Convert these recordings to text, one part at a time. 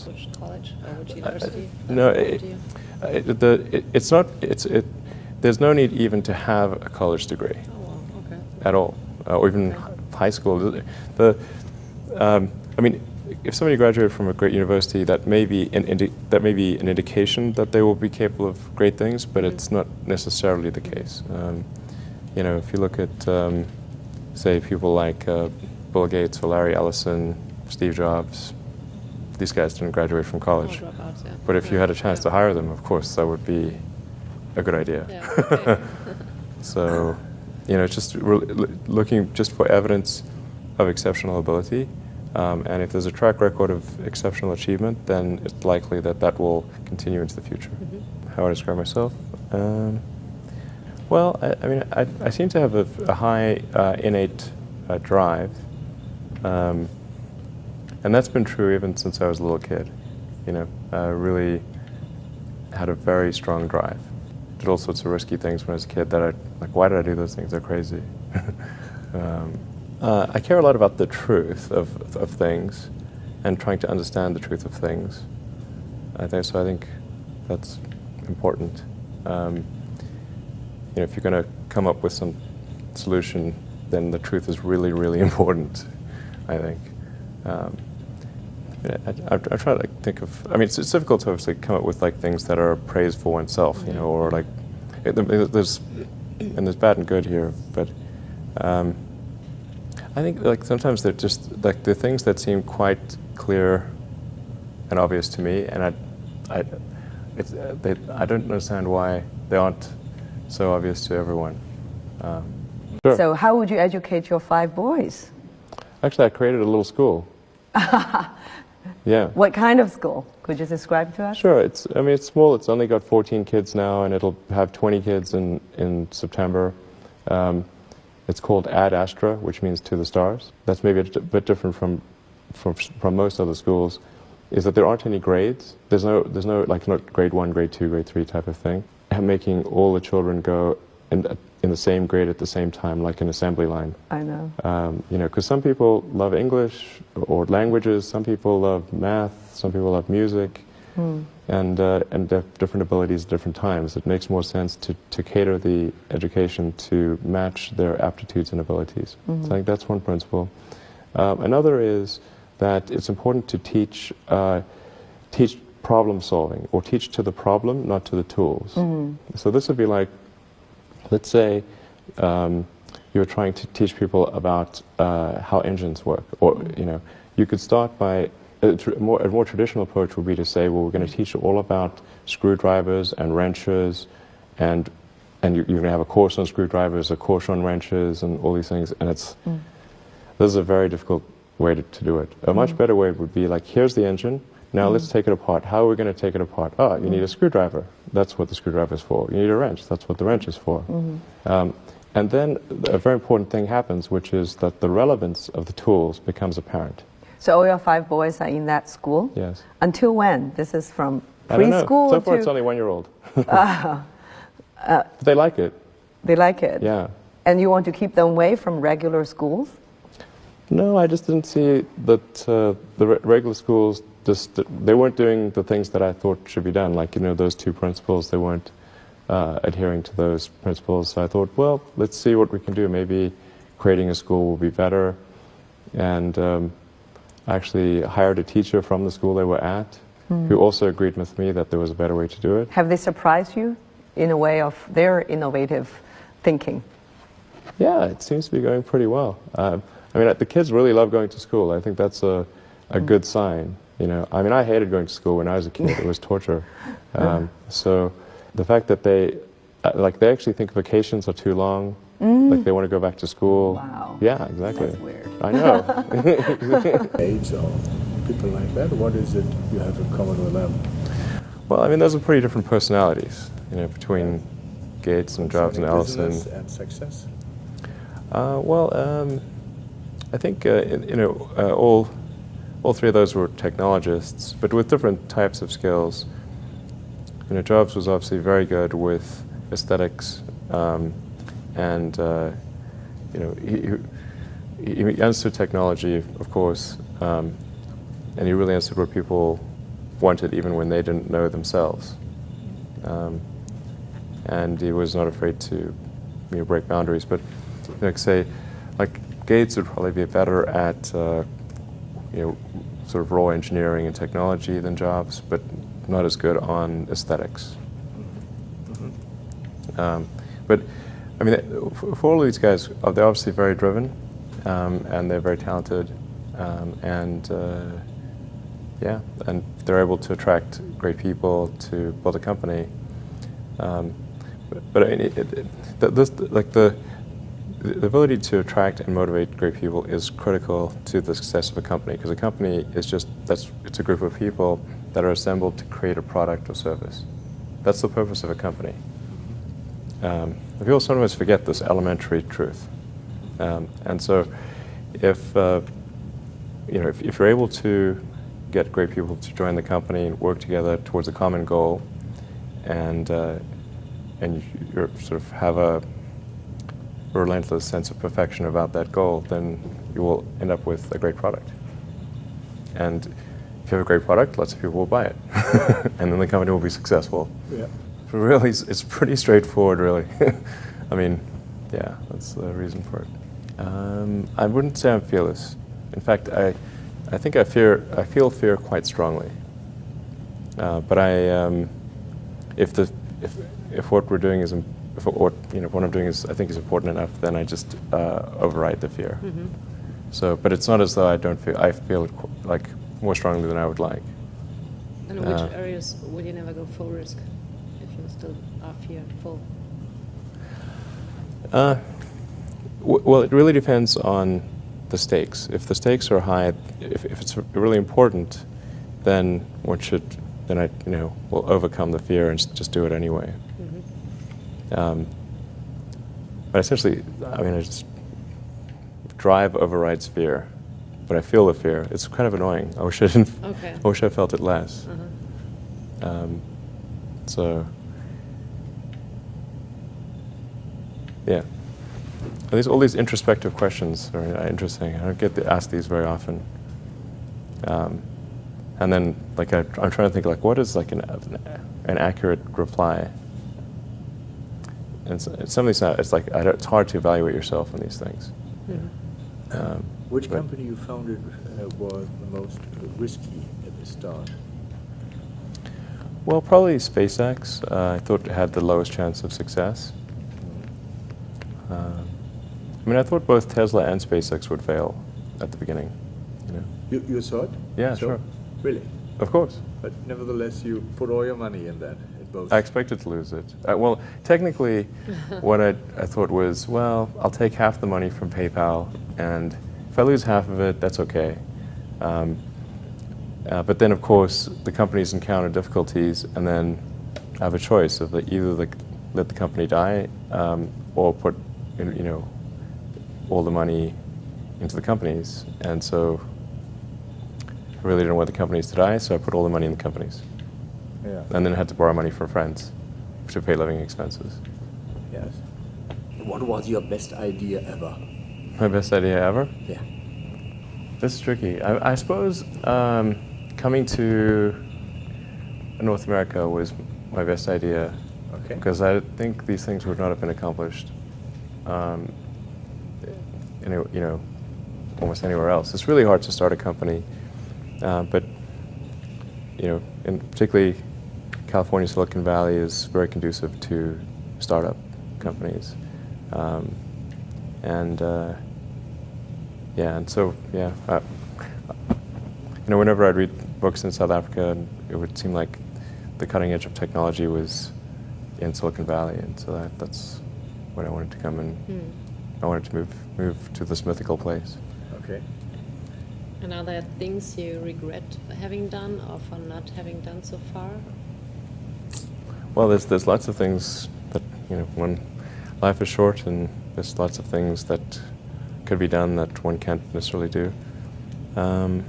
Which college or which university? No, it's not. There's no need even to have a college degree. Oh, wow, okay. At all, or even high school. I mean, if somebody graduated from a great university, that may be an indication that they will be capable of great things, but it's not necessarily the case. You know, if you look at, say, people like Bill Gates or Larry Ellison, Steve Jobs, these guys didn't graduate from college. Dropouts, yeah. But if you had a chance to hire them, of course, that would be a good idea. Yeah, okay. So, you know, it's just looking just for evidence of exceptional ability. And if there's a track record of exceptional achievement, then it's likely that that will continue into the future. How I describe myself? Well, I mean, I seem to have a high innate drive. And that's been true even since I was a little kid. You know, I really had a very strong drive. Did all sorts of risky things when I was a kid that why did I do those things? They're crazy. I care a lot about the truth of things and trying to understand the truth of things. I think that's important. You know, if you're going to come up with some solution, then the truth is really, really important, I think. I try to think of, I mean, it's difficult to obviously come up with like things that are praise for oneself, you know, or like, there's bad and good here, but I think like sometimes they're just like the things that seem quite clear and obvious to me, and I don't understand why they aren't so obvious to everyone. Sure. So how would you educate your 5 boys? Actually, I created a little school. Yeah. What kind of school? Could you describe to us? Sure. It's small. It's only got 14 kids now, and it'll have 20 kids in September. It's called Ad Astra, which means to the stars. That's maybe a bit different from most other schools, is that there aren't any grades. There's no like not grade 1, grade 2, grade 3 type of thing. Making all the children go in the same grade at the same time, like an assembly line. I know. You know, because some people love English or languages, some people love math, some people love music, and different abilities at different times. It makes more sense to cater the education to match their aptitudes and abilities. So I think that's one principle. Another is that it's important to teach problem solving, or teach to the problem, not to the tools. So this would be like, let's say you're trying to teach people about how engines work, or you know, you could start by a more traditional approach would be to say, well, we're going to teach you all about screwdrivers and wrenches, and you're going to have a course on screwdrivers, a course on wrenches, and all these things. And this is a very difficult way to do it. A much better way would be like, here's the engine. Now let's take it apart. How are we going to take it apart? Oh, you need a screwdriver. That's what the screwdriver is for. You need a wrench. That's what the wrench is for. And then a very important thing happens, which is that the relevance of the tools becomes apparent. So all your 5 boys are in that school? Yes. Until when? This is from I don't preschool know. So far to... it's only 1-year-old. They like it. They like it? Yeah. And you want to keep them away from regular schools? No, I just didn't see that the regular schools, they weren't doing the things that I thought should be done. Like, you know, those 2 principles, they weren't adhering to those principles. So I thought, well, let's see what we can do. Maybe creating a school will be better. And I actually hired a teacher from the school they were at, who also agreed with me that there was a better way to do it. Have they surprised you in a way of their innovative thinking? Yeah, it seems to be going pretty well. I mean, the kids really love going to school. I think that's a good sign. You know, I mean, I hated going to school when I was a kid. It was torture. So the fact that they actually think vacations are too long, like they want to go back to school. Wow. Yeah, exactly. That's weird. I know. Age or people like that, what is it you have in common with them? Well, I mean, those are pretty different personalities, you know, between Gates and Jobs and Ellison. Business and success? I think you know, all 3 of those were technologists, but with different types of skills. You know, Jobs was obviously very good with aesthetics, and you know, he understood technology, of course, and he really understood what people wanted even when they didn't know themselves. And he was not afraid to break boundaries. But like say, like Gates would probably be better at sort of raw engineering and technology than Jobs, but not as good on aesthetics. But I mean, for all of these guys, they're obviously very driven, and they're very talented, and they're able to attract great people to build a company. But I mean, the ability to attract and motivate great people is critical to the success of a company, because a company is it's a group of people that are assembled to create a product or service. That's the purpose of a company. People sometimes forget this elementary truth, and so if you're able to get great people to join the company and work together towards a common goal, and you sort of have a relentless sense of perfection about that goal, then you will end up with a great product. And if you have a great product, lots of people will buy it, and then the company will be successful. Yeah. But really, it's pretty straightforward, really. I mean, yeah, that's the reason for it. I wouldn't say I'm fearless. In fact, I think I feel fear quite strongly. But if what we're doing is what I'm doing is I think is important enough, then I just override the fear. Mm-hmm. So, but it's not as though I feel it like more strongly than I would like. And in which areas would you never go full risk if you still are fearful? Well, it really depends on the stakes. If the stakes are high, if it's really important, then I will overcome the fear and just do it anyway. Mm-hmm. But essentially, I mean, drive overrides fear, but I feel the fear. It's kind of annoying. I wish I didn't. Okay. I wish I felt it less. Uh-huh. So, yeah. All these introspective questions are interesting. I don't get asked these very often. And then, like, I'm trying to think, like, what is like an accurate reply? And some of these, it's hard to evaluate yourself on these things. Mm-hmm. Which company you founded was the most risky at the start? Well, probably SpaceX. I thought it had the lowest chance of success. I mean, I thought both Tesla and SpaceX would fail at the beginning. You thought? Yeah, So, sure. Really? Of course. But nevertheless, you put all your money in that, in both. I expected to lose it. Well, technically, what I thought was, well, I'll take half the money from PayPal, and if I lose half of it, that's okay. But then, of course, the companies encounter difficulties, and then I have a choice of either let the company die or put all the money into the companies. And so I really didn't want the companies to die, so I put all the money in the companies. Yeah. And then I had to borrow money from friends to pay living expenses. Yes. What was your best idea ever? My best idea ever? Yeah. This is tricky. I suppose coming to North America was my best idea. Okay. Because I think these things would not have been accomplished almost anywhere else. It's really hard to start a company, but in particularly California, Silicon Valley is very conducive to startup companies, and so whenever I'd read books in South Africa, it would seem like the cutting edge of technology was in Silicon Valley, and so that's when I wanted to come and I wanted to move to this mythical place. Okay. And are there things you regret having done or for not having done so far? Well, there's lots of things that when life is short, and there's lots of things that could be done that one can't necessarily do. And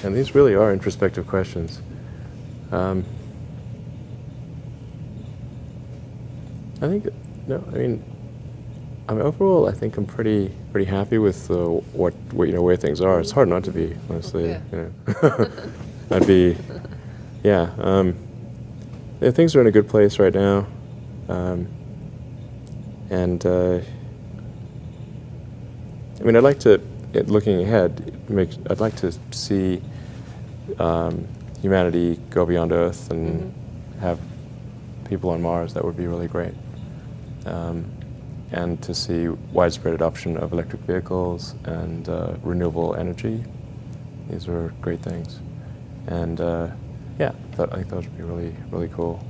these really are introspective questions. I think, I mean, overall, I think I'm pretty happy with what where things are. It's hard not to be, honestly. Yeah. You know, I'd be, yeah. Yeah, things are in a good place right now, and I mean, I'd like to, looking ahead, I'd like to see humanity go beyond Earth and have people on Mars. That would be really great. And to see widespread adoption of electric vehicles and renewable energy. These are great things. And yeah, I think those would be really, really cool.